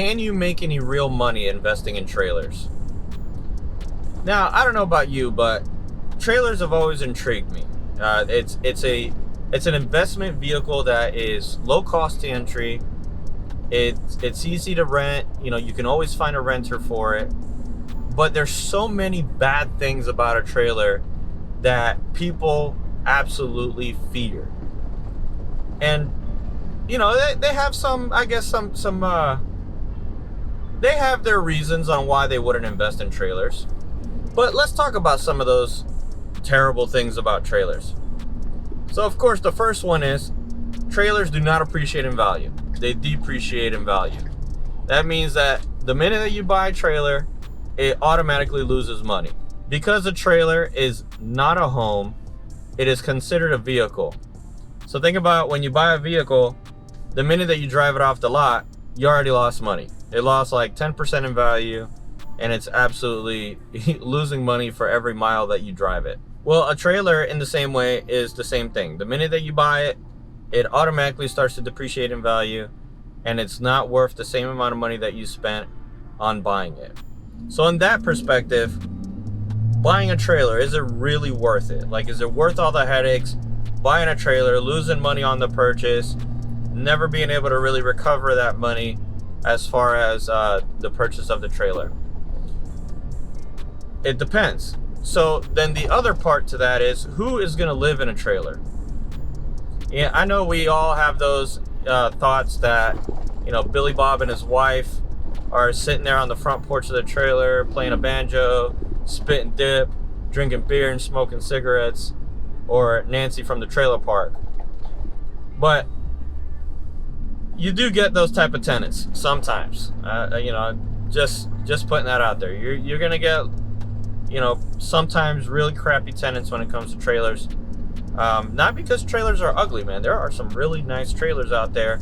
can you make any real money investing in trailers? Now, I don't know about you, but trailers have always intrigued me. It's an investment vehicle that is low cost to entry. It's easy to rent. You know, you can always find a renter for it. But there's so many bad things about a trailer that people absolutely fear. And you know, they have some, I guess, they have their reasons on why they wouldn't invest in trailers. But let's talk about some of those terrible things about trailers. So, of course, the first one is trailers do not appreciate in value. They depreciate in value. That means that the minute that you buy a trailer, it automatically loses money. Because a trailer is not a home, it is considered a vehicle. So think about when you buy a vehicle, the minute that you drive it off the lot, you already lost money. It lost like 10% in value, and it's absolutely losing money for every mile that you drive it. Well, a trailer in the same way is the same thing. The minute that you buy it, it automatically starts to depreciate in value, and it's not worth the same amount of money that you spent on buying it. So in that perspective, buying a trailer, is it really worth it? Like, is it worth all the headaches, buying a trailer, losing money on the purchase, never being able to really recover that money as far as the purchase of the trailer? It depends. So then the other part to that is, who is going to live in a trailer? Yeah, I know we all have those thoughts that, you know, Billy Bob and his wife are sitting there on the front porch of the trailer playing a banjo, spitting dip, drinking beer and smoking cigarettes, or Nancy from the trailer park. But you do get those type of tenants sometimes. You know, just putting that out there. You're gonna get, you know, sometimes really crappy tenants when it comes to trailers. Not because trailers are ugly, man. There are some really nice trailers out there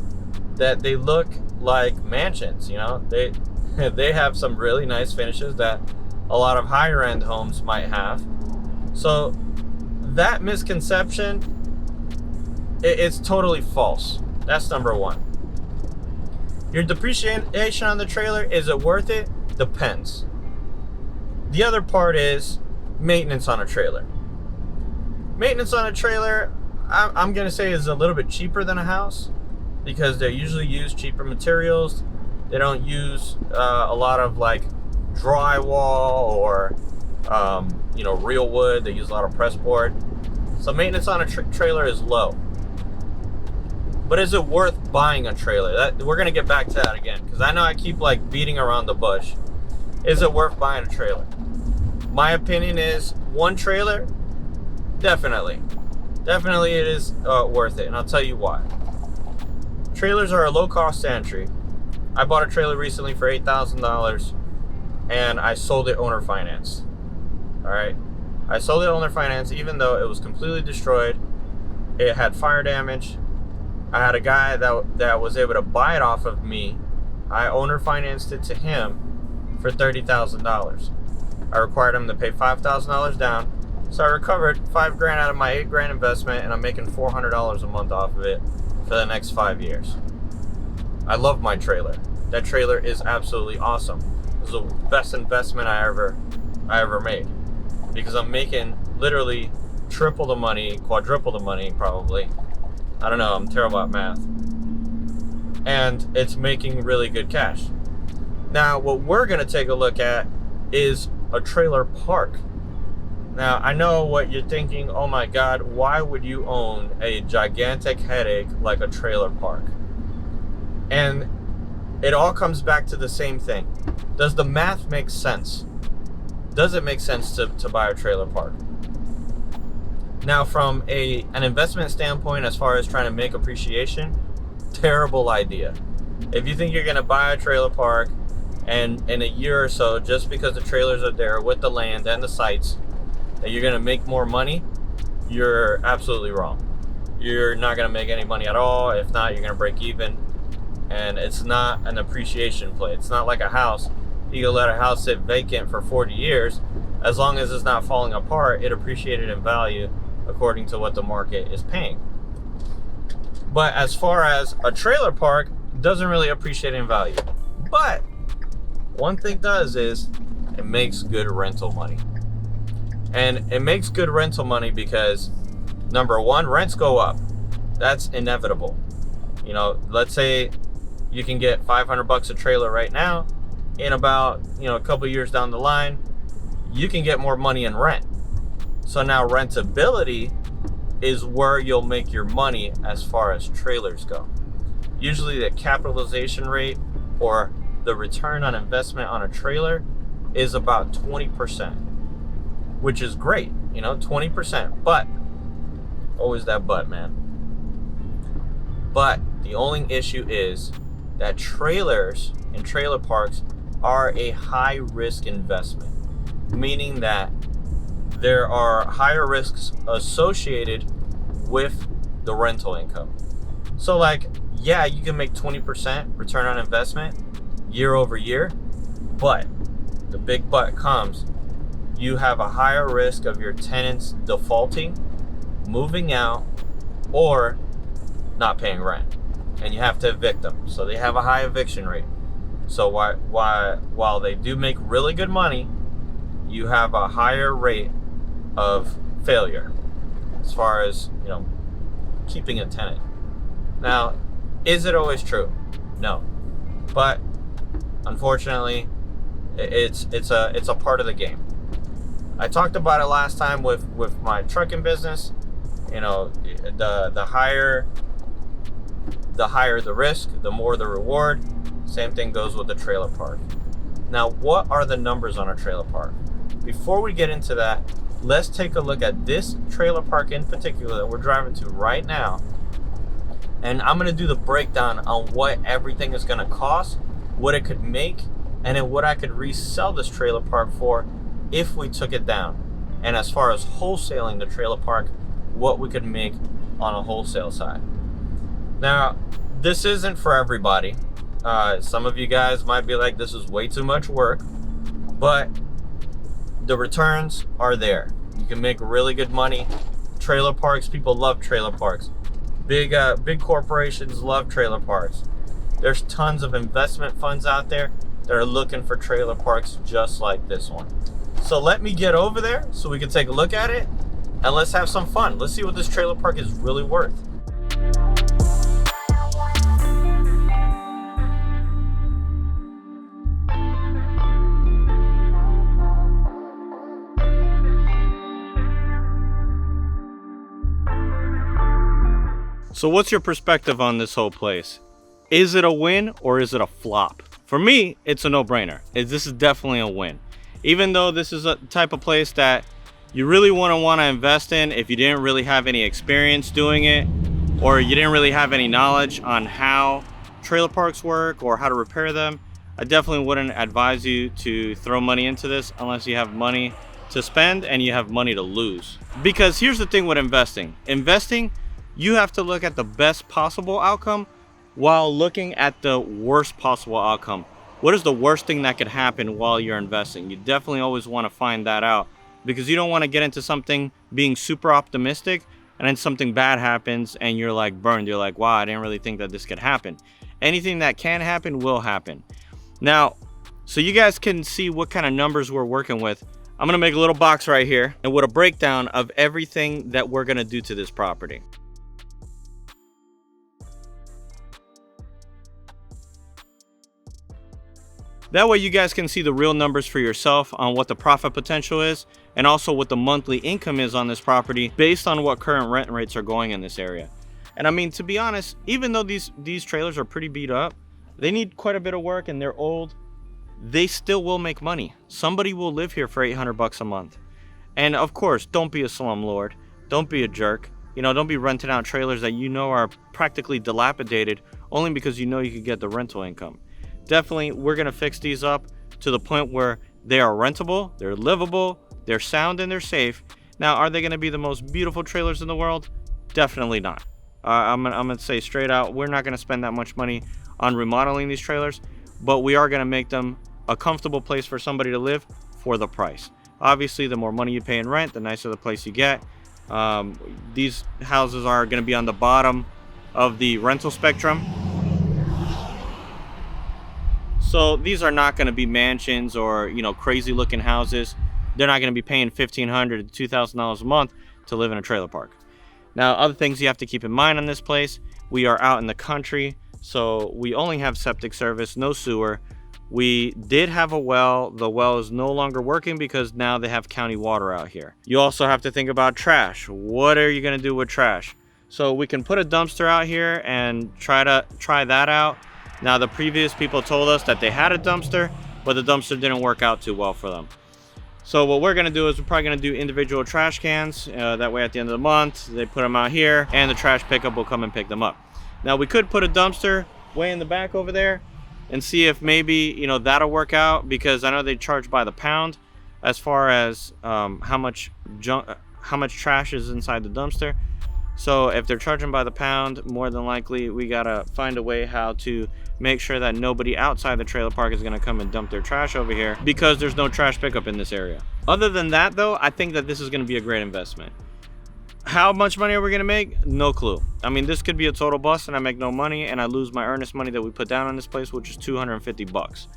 that they look like mansions. You know, they have some really nice finishes that a lot of higher end homes might have. So that misconception, it's totally false. That's number one. Your depreciation on the trailer, is it worth it? Depends. The other part is maintenance on a trailer. Maintenance on a trailer, I'm going to say, is a little bit cheaper than a house, because they usually use cheaper materials. They don't use a lot of like drywall or you know, real wood. They use a lot of press board. So maintenance on a trailer is low. But is it worth buying a trailer? We're going to get back to that again, because I know I keep like beating around the bush. Is it worth buying a trailer? My opinion is, one trailer, definitely it is worth it, and I'll tell you why. Trailers are a low cost entry. I bought a trailer recently for $8,000, and I sold it owner finance. All right, I sold it owner finance even though it was completely destroyed. It had fire damage. I had a guy that was able to buy it off of me. I owner financed it to him for $30,000. I required him to pay $5,000 down. So I recovered $5,000 out of my $8,000 investment, and I'm making $400 a month off of it for the next 5 years. I love my trailer. That trailer is absolutely awesome. It was the best investment I ever made, because I'm making literally triple the money, quadruple the money probably. I don't know, I'm terrible at math. And it's making really good cash. Now, what we're going to take a look at is a trailer park. Now, I know what you're thinking, oh my God, why would you own a gigantic headache like a trailer park? And it all comes back to the same thing. Does the math make sense? Does it make sense to buy a trailer park? Now, from an investment standpoint, as far as trying to make appreciation, terrible idea. If you think you're going to buy a trailer park, and in a year or so, just because the trailers are there with the land and the sites, that you're going to make more money, you're absolutely wrong. You're not going to make any money at all. If not, you're going to break even. And it's not an appreciation play. It's not like a house. You can let a house sit vacant for 40 years. As long as it's not falling apart, it appreciated in value according to what the market is paying. But as far as a trailer park, it doesn't really appreciate in value. But one thing it does is it makes good rental money. And it makes good rental money because, number one, rents go up. That's inevitable. You know, let's say you can get $500 a trailer right now. In about, a couple years down the line, you can get more money in rent. So now rentability is where you'll make your money as far as trailers go. Usually the capitalization rate or the return on investment on a trailer is about 20%, which is great, 20%. But, always that but, man. But the only issue is that trailers and trailer parks are a high risk investment, meaning that there are higher risks associated with the rental income. So yeah, you can make 20% return on investment year over year, but the big but comes, you have a higher risk of your tenants defaulting, moving out, or not paying rent, and you have to evict them. So they have a high eviction rate. So while they do make really good money, you have a higher rate of failure as far as keeping a tenant. Now, is it always true? No, but unfortunately, it's a part of the game. I talked about it last time with my trucking business. The higher the risk, the more the reward. Same thing goes with the trailer park. Now, what are the numbers on a trailer park? Before we get into that, let's take a look at this trailer park in particular that we're driving to right now. And I'm going to do the breakdown on what everything is going to cost, what it could make, and then what I could resell this trailer park for if we took it down. And as far as wholesaling the trailer park, what we could make on a wholesale side. Now, this isn't for everybody. Some of you guys might be like, this is way too much work, but the returns are there. You can make really good money. Trailer parks, people love trailer parks. Big corporations love trailer parks. There's tons of investment funds out there that are looking for trailer parks just like this one. So let me get over there so we can take a look at it, and let's have some fun. Let's see what this trailer park is really worth. So what's your perspective on this whole place? Is it a win or is it a flop? For me, it's a no-brainer. This is definitely a win. Even though this is a type of place that you really want to invest in if you didn't really have any experience doing it, or you didn't really have any knowledge on how trailer parks work or how to repair them, I definitely wouldn't advise you to throw money into this unless you have money to spend and you have money to lose. Because here's the thing with investing. You have to look at the best possible outcome while looking at the worst possible outcome. What is the worst thing that could happen while you're investing? You definitely always want to find that out, because you don't want to get into something being super optimistic and then something bad happens and you're like burned. You're like, wow, I didn't really think that this could happen. Anything that can happen will happen. Now, so you guys can see what kind of numbers we're working with, I'm going to make a little box right here and with a breakdown of everything that we're going to do to this property. That way you guys can see the real numbers for yourself on what the profit potential is, and also what the monthly income is on this property based on what current rent rates are going in this area. And I mean, to be honest, even though these trailers are pretty beat up, they need quite a bit of work and they're old, they still will make money. Somebody will live here for $800 a month. And of course, don't be a slumlord. Don't be a jerk. Don't be renting out trailers that are practically dilapidated only because you could get the rental income. Definitely, we're going to fix these up to the point where they are rentable, they're livable, they're sound, and they're safe. Now, are they going to be the most beautiful trailers in the world? Definitely not. I'm going to say straight out, we're not going to spend that much money on remodeling these trailers, but we are going to make them a comfortable place for somebody to live for the price. Obviously, the more money you pay in rent, the nicer the place you get. These houses are going to be on the bottom of the rental spectrum. So these are not going to be mansions or, you know, crazy looking houses. They're not going to be paying $1,500 to $2,000 a month to live in a trailer park. Now, other things you have to keep in mind on this place: we are out in the country, so we only have septic service, no sewer. We did have a well. The well is no longer working because now they have county water out here. You also have to think about trash. What are you going to do with trash? So we can put a dumpster out here and try that out. Now, the previous people told us that they had a dumpster, but the dumpster didn't work out too well for them. So what we're gonna do is we're probably gonna do individual trash cans. That way at the end of the month, they put them out here and the trash pickup will come and pick them up. Now, we could put a dumpster way in the back over there and see if maybe, you know, that'll work out, because I know they charge by the pound as far as how much trash is inside the dumpster. So if they're charging by the pound, more than likely we gotta find a way how to make sure that nobody outside the trailer park is gonna come and dump their trash over here, because there's no trash pickup in this area. Other than that though, I think that this is gonna be a great investment. How much money are we gonna make? No clue. I mean, this could be a total bust and I make no money and I lose my earnest money that we put down on this place, which is 250 bucks.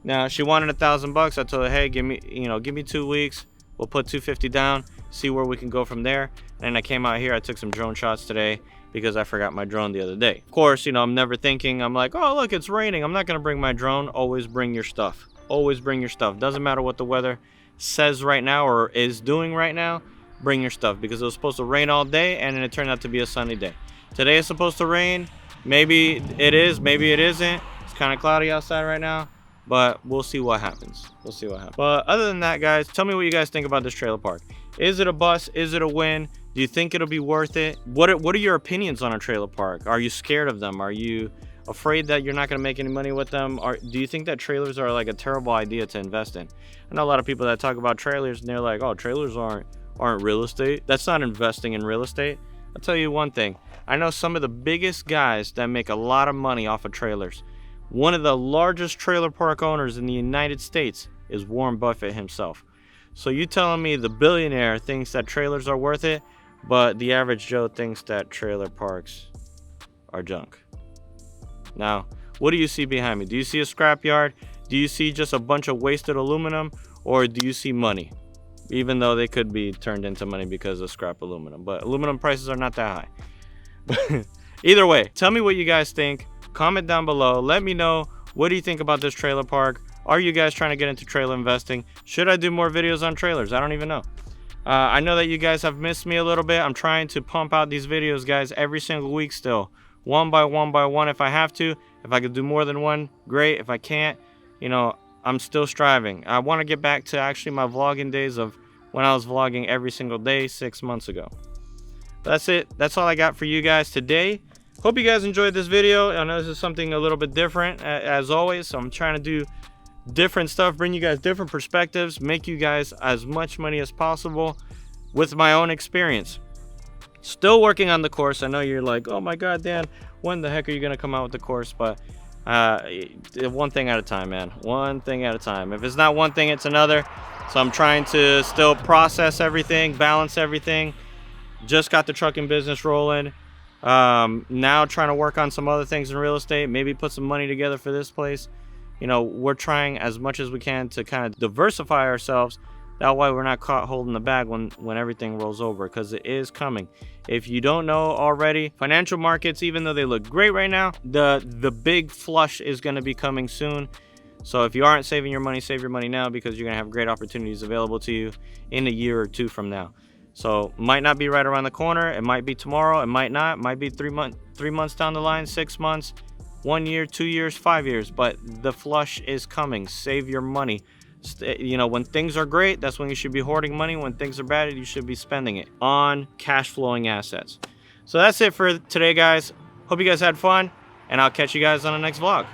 Now, she wanted $1,000. I told her, hey, give me 2 weeks. We'll put 250 down, see where we can go from there. And I came out here, I took some drone shots today because I forgot my drone the other day. Of course, you know, I'm never thinking, I'm like, oh, look, it's raining, I'm not gonna bring my drone. Always bring your stuff. Always bring your stuff. Doesn't matter what the weather says right now or is doing right now, bring your stuff, because it was supposed to rain all day and then it turned out to be a sunny day. Today is supposed to rain. Maybe it is, maybe it isn't. It's kind of cloudy outside right now, but we'll see what happens. We'll see what happens. But other than that, guys, tell me what you guys think about this trailer park. Is it a bust? Is it a win? Do you think it'll be worth it? What are your opinions on a trailer park? Are you scared of them? Are you afraid that you're not going to make any money with them? Or do you think that trailers are like a terrible idea to invest in? I know a lot of people that talk about trailers and they're like, oh, trailers aren't real estate. That's not investing in real estate. I'll tell you one thing. I know some of the biggest guys that make a lot of money off of trailers. One of the largest trailer park owners in the United States is Warren Buffett himself. So you telling me the billionaire thinks that trailers are worth it, but the average Joe thinks that trailer parks are junk? Now, what do you see behind me? Do you see a scrapyard? Do you see just a bunch of wasted aluminum? Or do you see money? Even though they could be turned into money because of scrap aluminum. But aluminum prices are not that high. Either way, tell me what you guys think. Comment down below. Let me know, what do you think about this trailer park? Are you guys trying to get into trailer investing? Should I do more videos on trailers? I don't even know. I know that you guys have missed me a little bit. I'm trying to pump out these videos, guys, every single week still. One by one if I have to. If I could do more than one, great. If I can't, you know, I'm still striving. I want to get back to actually my vlogging days of when I was vlogging every single day 6 months ago. But that's it. That's all I got for you guys today. Hope you guys enjoyed this video. I know this is something a little bit different as always. So I'm trying to do different stuff, bring you guys different perspectives, make you guys as much money as possible with my own experience. Still working on the course. I know you're like, oh my God, Dan, when the heck are you going to come out with the course? But one thing at a time, man. One thing at a time. If it's not one thing, it's another. So I'm trying to still process everything, balance everything. Just got the trucking business rolling. Now trying to work on some other things in real estate, maybe put some money together for this place. You know, we're trying as much as we can to kind of diversify ourselves. That way we're not caught holding the bag when everything rolls over, because it is coming. If you don't know already, financial markets, even though they look great right now, the big flush is going to be coming soon. So if you aren't saving your money, save your money now, because you're going to have great opportunities available to you in a year or two from now. So might not be right around the corner. It might be tomorrow. It might not. It might be 3 months down the line, 6 months, 1 year, 2 years, 5 years. But the flush is coming. Save your money. You know, when things are great, that's when you should be hoarding money. When things are bad, you should be spending it on cash flowing assets. So that's it for today, guys. Hope you guys had fun, and I'll catch you guys on the next vlog.